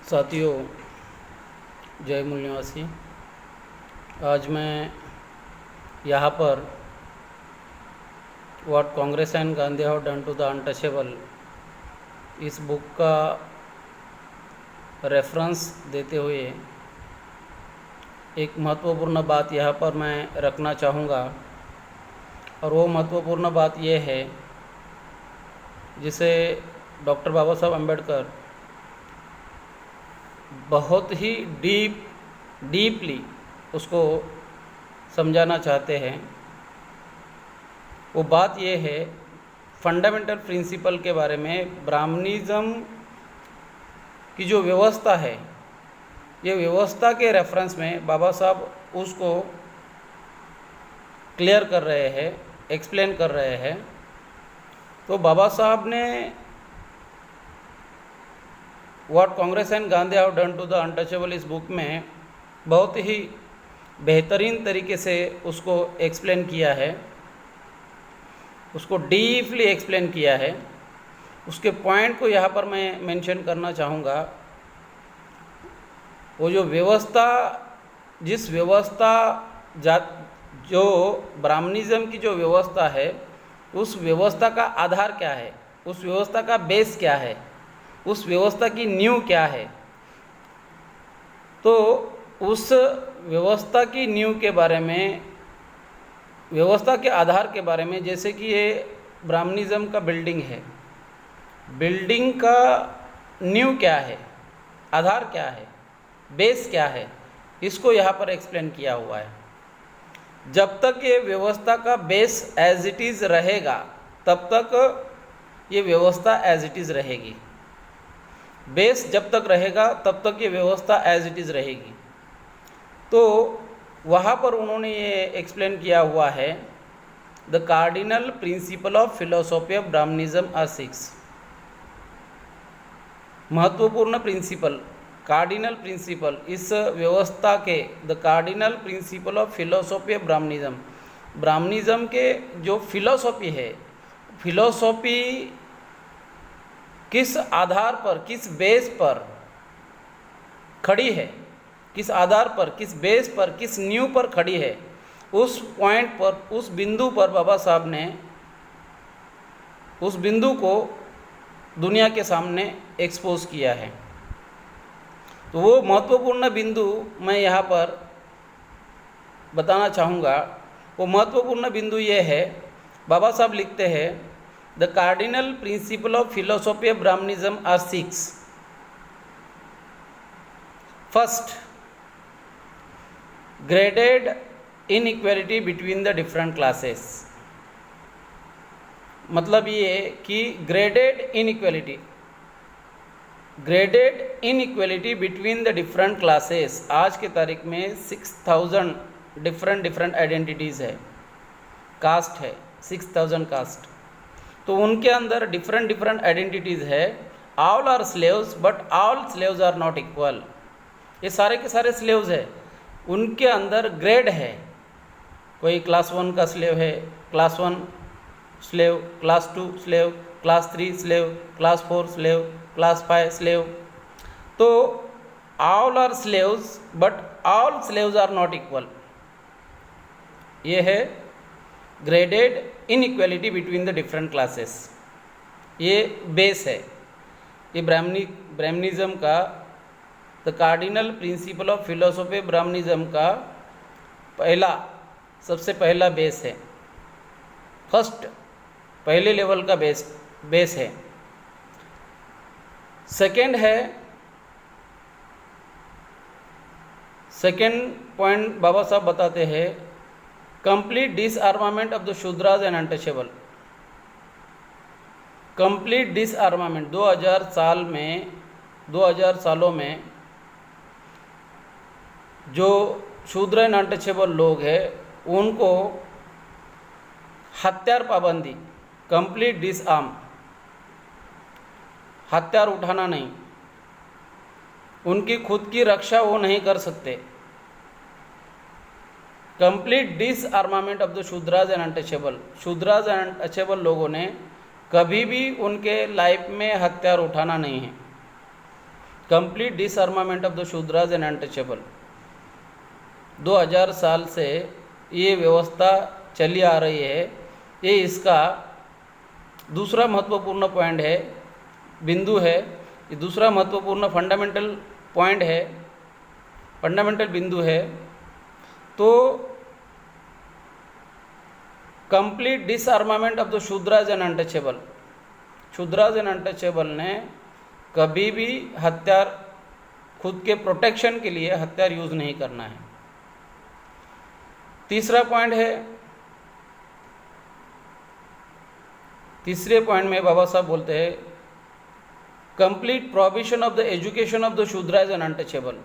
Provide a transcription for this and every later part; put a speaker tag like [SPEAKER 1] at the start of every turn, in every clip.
[SPEAKER 1] साथियों, जय मूल निवासी। आज मैं यहाँ पर what Congress and Gandhi have done to the untouchable इस बुक का रेफरेंस देते हुए एक महत्वपूर्ण बात यहाँ पर मैं रखना चाहूँगा, और वो महत्वपूर्ण बात ये है जिसे डॉक्टर बाबा साहब अम्बेडकर बहुत ही डीपली उसको समझाना चाहते हैं। वो बात ये है फंडामेंटल प्रिंसिपल के बारे में। ब्राह्मणिज्म की जो व्यवस्था है, ये व्यवस्था के रेफरेंस में बाबा साहब उसको क्लियर कर रहे हैं, एक्सप्लेन कर रहे हैं। तो बाबा साहब ने what Congress and Gandhi have done to the untouchable इस बुक में बहुत ही बेहतरीन तरीके से उसको एक्सप्लेन किया है, उसको डीपली एक्सप्लेन किया है। उसके पॉइंट को यहाँ पर मैं मेंशन करना चाहूँगा। वो जो व्यवस्था, जिस व्यवस्था जो ब्राह्मणिज्म की जो व्यवस्था है, उस व्यवस्था का आधार क्या है, उस व्यवस्था का बेस क्या है, उस व्यवस्था की नींव क्या है। तो उस व्यवस्था की नींव के बारे में, व्यवस्था के आधार के बारे में, जैसे कि ये ब्राह्मणिज्म का बिल्डिंग है, बिल्डिंग का नींव क्या है, आधार क्या है, बेस क्या है, इसको यहाँ पर एक्सप्लेन किया हुआ है। जब तक ये व्यवस्था का बेस एज इट इज़ रहेगा, तब तक ये व्यवस्था एज इट इज़ रहेगी। बेस जब तक रहेगा तब तक ये व्यवस्था एज इट इज़ रहेगी। तो वहाँ पर उन्होंने ये एक्सप्लेन किया हुआ है, the cardinal principle of philosophy of Brahmanism are 6 महत्वपूर्ण प्रिंसिपल, कार्डिनल प्रिंसिपल इस व्यवस्था के, the cardinal principle of philosophy of Brahmanism, Brahmanism के जो फिलोसॉफी है, फिलोसॉफी किस आधार पर, किस बेस पर खड़ी है, किस आधार पर, किस बेस पर, किस नींव पर खड़ी है, उस पॉइंट पर, उस बिंदु पर बाबा साहब ने उस बिंदु को दुनिया के सामने एक्सपोज किया है। तो वो महत्वपूर्ण बिंदु मैं यहाँ पर बताना चाहूँगा। वो महत्वपूर्ण बिंदु ये है, बाबा साहब लिखते हैं, the cardinal principle of philosophy of Brahmanism are 6। First, graded inequality between the different classes. मतलब ये कि graded inequality between the different classes. आज के तारीख में 6000 डिफरेंट आइडेंटिटीज़ है, कास्ट है, 6000 कास्ट। तो उनके अंदर डिफरेंट आइडेंटिटीज़ है। All are slaves but all slaves are not equal. ये सारे के सारे स्लेव्स है, उनके अंदर ग्रेड है। कोई क्लास 1 का स्लेव है, class 1 slave, class 2 slave, class 3 slave, class 4 slave, class 5 slave. तो all are slaves but all slaves are not equal. ये है graded inequality between the different classes. ये बेस है, ये ब्राह्मणिज्म का, the cardinal principle of philosophy Brahmanism का सबसे पहला बेस है। फर्स्ट, पहले लेवल का बेस है। सेकेंड पॉइंट बाबा साहब बताते हैं, complete डिसआर्मामेंट of the Shudras and untouchable. Complete डिसआर्मामेंट 2000 सालों में जो शूद्र एंड अनटचेबल लोग हैं, उनको हथियार पाबंदी, कंप्लीट डिसआर्म, हथियार उठाना नहीं, उनकी खुद की रक्षा वो नहीं कर सकते। Complete डिसआर्मामेंट of the Shudras and untouchable. Shudras and untouchable लोगों ने कभी भी उनके लाइफ में हथियार उठाना नहीं है। Complete डिसआर्मामेंट of the Shudras and untouchable. 2000 साल से ये व्यवस्था चली आ रही है। ये इसका दूसरा महत्वपूर्ण पॉइंट है, बिंदु है। ये दूसरा महत्वपूर्ण फंडामेंटल पॉइंट है, फंडामेंटल बिंदु है। तो complete डिसआर्मामेंट of the Shudras and untouchable. Shudras and untouchable ने कभी भी हथियार, खुद के प्रोटेक्शन के लिए हथियार यूज नहीं करना है। तीसरा पॉइंट है, तीसरे पॉइंट में बाबा साहब बोलते हैं complete prohibition of the education of the Shudras and untouchable.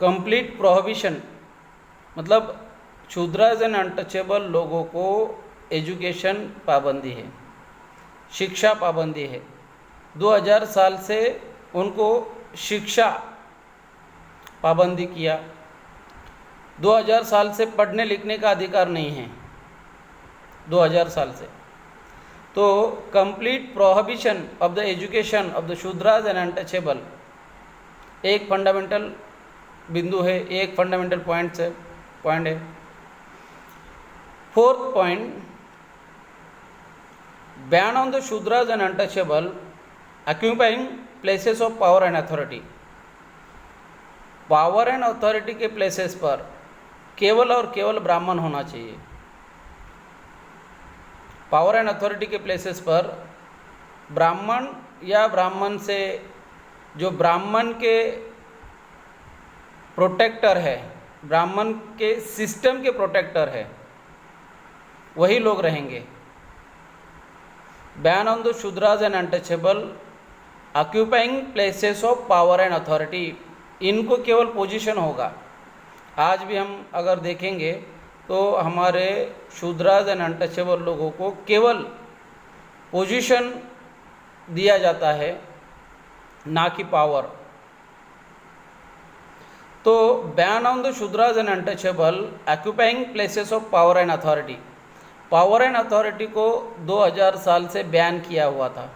[SPEAKER 1] Complete prohibition मतलब शूद्राज एंड अनटचेबल लोगों को एजुकेशन पाबंदी है, शिक्षा पाबंदी है। 2000 साल से उनको शिक्षा पाबंदी किया। 2000 साल से पढ़ने लिखने का अधिकार नहीं है, 2000 साल से। तो complete prohibition of the education of the Shudras and untouchable एक फंडामेंटल बिंदु है, एक फंडामेंटल पॉइंट है। Fourth point, ban on the Shudras and untouchable occupying places of power and authority. Power and authority के प्लेसेस पर केवल और केवल ब्राह्मण होना चाहिए। पावर एंड अथॉरिटी के प्लेसेस पर ब्राह्मण या ब्राह्मण से जो ब्राह्मण के प्रोटेक्टर है, ब्राह्मण के सिस्टम के प्रोटेक्टर है, वही लोग रहेंगे। Ban on the Shudras and untouchable occupying places of power and authority, इनको केवल पोजीशन होगा। आज भी हम अगर देखेंगे तो हमारे शूद्राज एंड अनटचेबल लोगों को केवल पोजीशन दिया जाता है, ना कि पावर। तो ban on the Shudras and untouchable occupying places of power and authority, power and authority को 2000 साल से बैन किया हुआ था।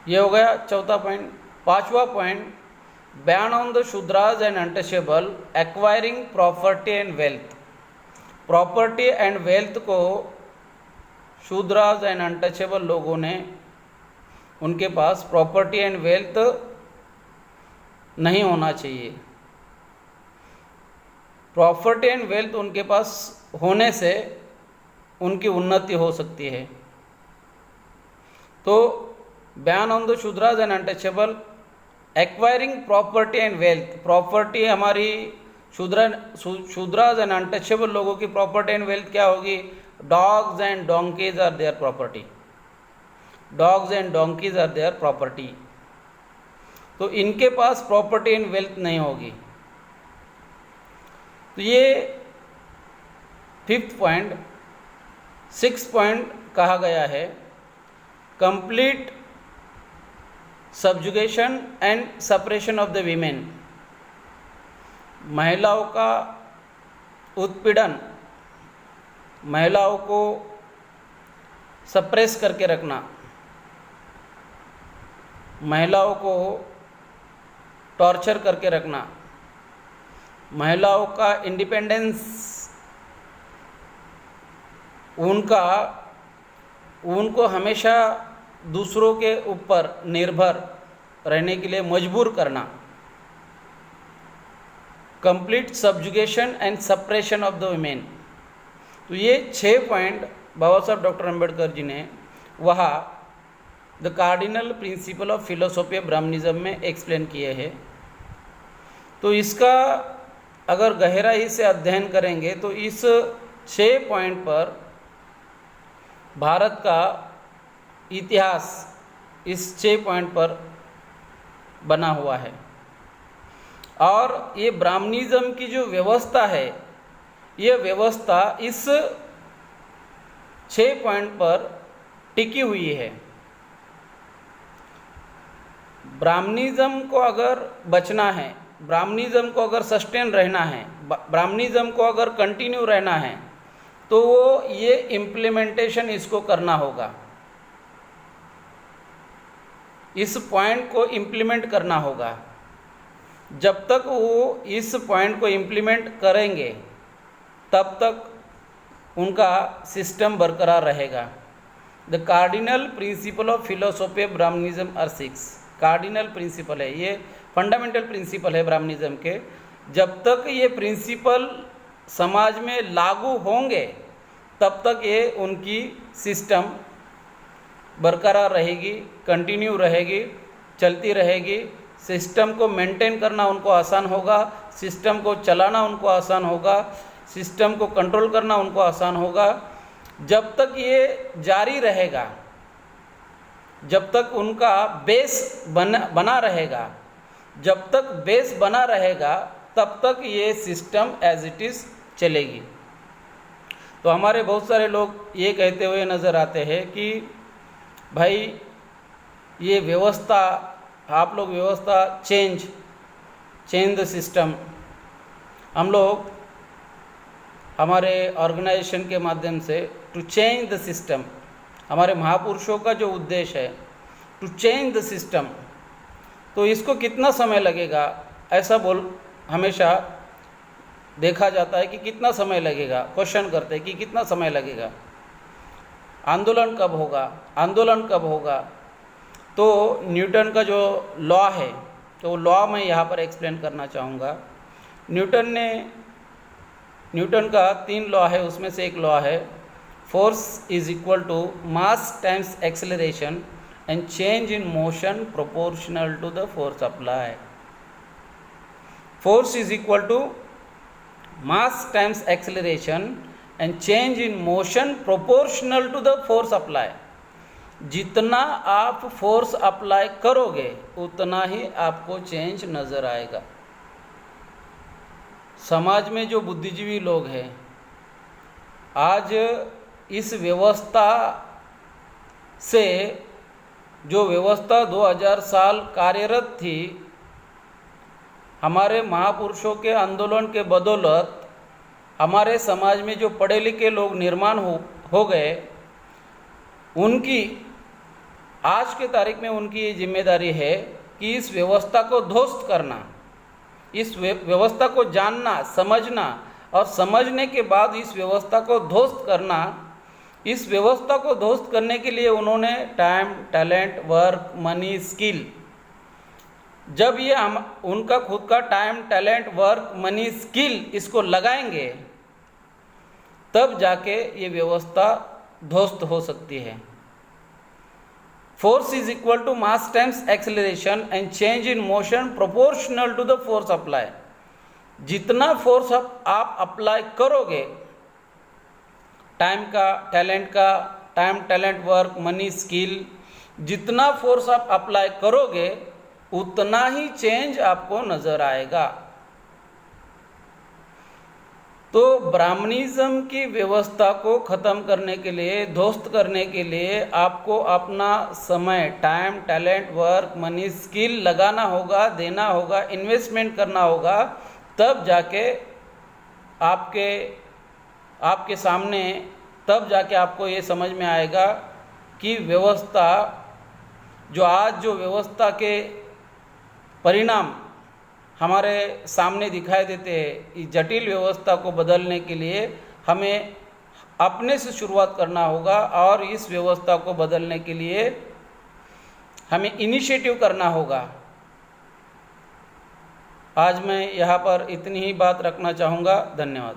[SPEAKER 1] ये हो गया चौथा पॉइंट। पांचवा point, ban on the Shudras and untouchable acquiring property and wealth. Property and wealth को शूद्राज एंड अनटचेबल लोगों ने, उनके पास प्रॉपर्टी एंड वेल्थ नहीं होना चाहिए। प्रॉपर्टी एंड वेल्थ उनके पास होने से उनकी उन्नति हो सकती है। तो ban on the Shudras and untouchable acquiring property and wealth. Property हमारी शूद्राज एंड अनटचेबल लोगों की प्रॉपर्टी एंड वेल्थ क्या होगी? Dogs and donkeys are their property. Dogs and donkeys are their property. तो इनके पास प्रॉपर्टी एंड वेल्थ नहीं होगी। तो ये फिफ्थ पॉइंट। सिक्स पॉइंट कहा गया है complete subjugation and suppression of the women. महिलाओं का उत्पीड़न, महिलाओं को सप्रेस करके रखना, महिलाओं को टॉर्चर करके रखना, महिलाओं का इंडिपेंडेंस, उनको हमेशा दूसरों के ऊपर निर्भर रहने के लिए मजबूर करना। Complete subjugation and suppression of the women. तो ये 6 पॉइंट बाबा साहब डॉक्टर अम्बेडकर जी ने वहाँ the cardinal principle of philosophy of Brahmanism में एक्सप्लेन किए हैं। तो इसका अगर गहराई से अध्ययन करेंगे तो इस 6 पॉइंट पर भारत का इतिहास इस 6 पॉइंट पर बना हुआ है। और ये ब्राह्मणिज्म की जो व्यवस्था है, ये व्यवस्था इस 6 पॉइंट पर टिकी हुई है। ब्राह्मणिज्म को अगर बचना है, ब्राह्मणिज्म को अगर सस्टेन रहना है, ब्राह्मणिज्म को अगर कंटिन्यू रहना है, तो वो ये इम्प्लीमेंटेशन इसको करना होगा। इस पॉइंट को इम्प्लीमेंट करना होगा। जब तक वो इस पॉइंट को इम्प्लीमेंट करेंगे तब तक उनका सिस्टम बरकरार रहेगा। The cardinal principle of philosophy of Brahmanism are 6। Cardinal principle है, ये फंडामेंटल प्रिंसिपल है ब्राह्मणिज्म के। जब तक ये प्रिंसिपल समाज में लागू होंगे तब तक ये उनकी सिस्टम बरकरार रहेगी, कंटिन्यू रहेगी, चलती रहेगी। सिस्टम को मेंटेन करना उनको आसान होगा, सिस्टम को चलाना उनको आसान होगा, सिस्टम को कंट्रोल करना उनको आसान होगा। जब तक ये जारी रहेगा, जब तक उनका बेस बना रहेगा, जब तक बेस बना रहेगा तब तक ये सिस्टम एज इट इज़ चलेगी। तो हमारे बहुत सारे लोग ये कहते हुए नज़र आते हैं कि भाई ये व्यवस्था, आप लोग व्यवस्था चेंज द सिस्टम। हम लोग हमारे ऑर्गेनाइजेशन के माध्यम से टू चेंज द सिस्टम, हमारे महापुरुषों का जो उद्देश्य है टू चेंज द सिस्टम, तो इसको कितना समय लगेगा ऐसा हमेशा देखा जाता है कि कितना समय लगेगा। क्वेश्चन करते हैं कि कितना समय लगेगा, आंदोलन कब होगा, आंदोलन कब होगा। तो न्यूटन का जो लॉ है, तो लॉ मैं यहाँ पर एक्सप्लेन करना चाहूँगा। न्यूटन का 3 लॉ है, उसमें से एक लॉ है force is equal to mass times acceleration and change in motion proportional to the force apply. Force is equal to mass times acceleration and change in motion proportional to the force apply. जितना आप force apply करोगे उतना ही आपको change नज़र आएगा। समाज में जो बुद्धिजीवी लोग हैं आज इस व्यवस्था से, जो व्यवस्था 2000 साल कार्यरत थी, हमारे महापुरुषों के आंदोलन के बदौलत हमारे समाज में जो पढ़े लिखे लोग निर्माण हो गए, उनकी आज के तारीख में उनकी ये जिम्मेदारी है कि इस व्यवस्था को ध्वस्त करना, इस व्यवस्था को जानना, समझना और समझने के बाद इस व्यवस्था को ध्वस्त करना। इस व्यवस्था को ध्वस्त करने के लिए उन्होंने time, talent, work, money, skill, जब ये उनका खुद का time, talent, work, money, skill इसको लगाएंगे तब जाके ये व्यवस्था ध्वस्त हो सकती है। Force is equal to mass times acceleration and change in motion proportional to the force apply. जितना फोर्स आप अप्लाई करोगे, time, talent, work, money, skill, जितना फोर्स आप अप्लाई करोगे उतना ही चेंज आपको नजर आएगा। तो ब्राह्मणिज्म की व्यवस्था को ख़त्म करने के लिए, ध्वस्त करने के लिए आपको अपना समय, time, talent, work, money, skill लगाना होगा, देना होगा, इन्वेस्टमेंट करना होगा। तब जाके आपके सामने, तब जाके आपको ये समझ में आएगा कि व्यवस्था, जो व्यवस्था के परिणाम हमारे सामने दिखाई देते हैं, इस जटिल व्यवस्था को बदलने के लिए हमें अपने से शुरुआत करना होगा और इस व्यवस्था को बदलने के लिए हमें इनिशिएटिव करना होगा। आज मैं यहाँ पर इतनी ही बात रखना चाहूँगा। धन्यवाद।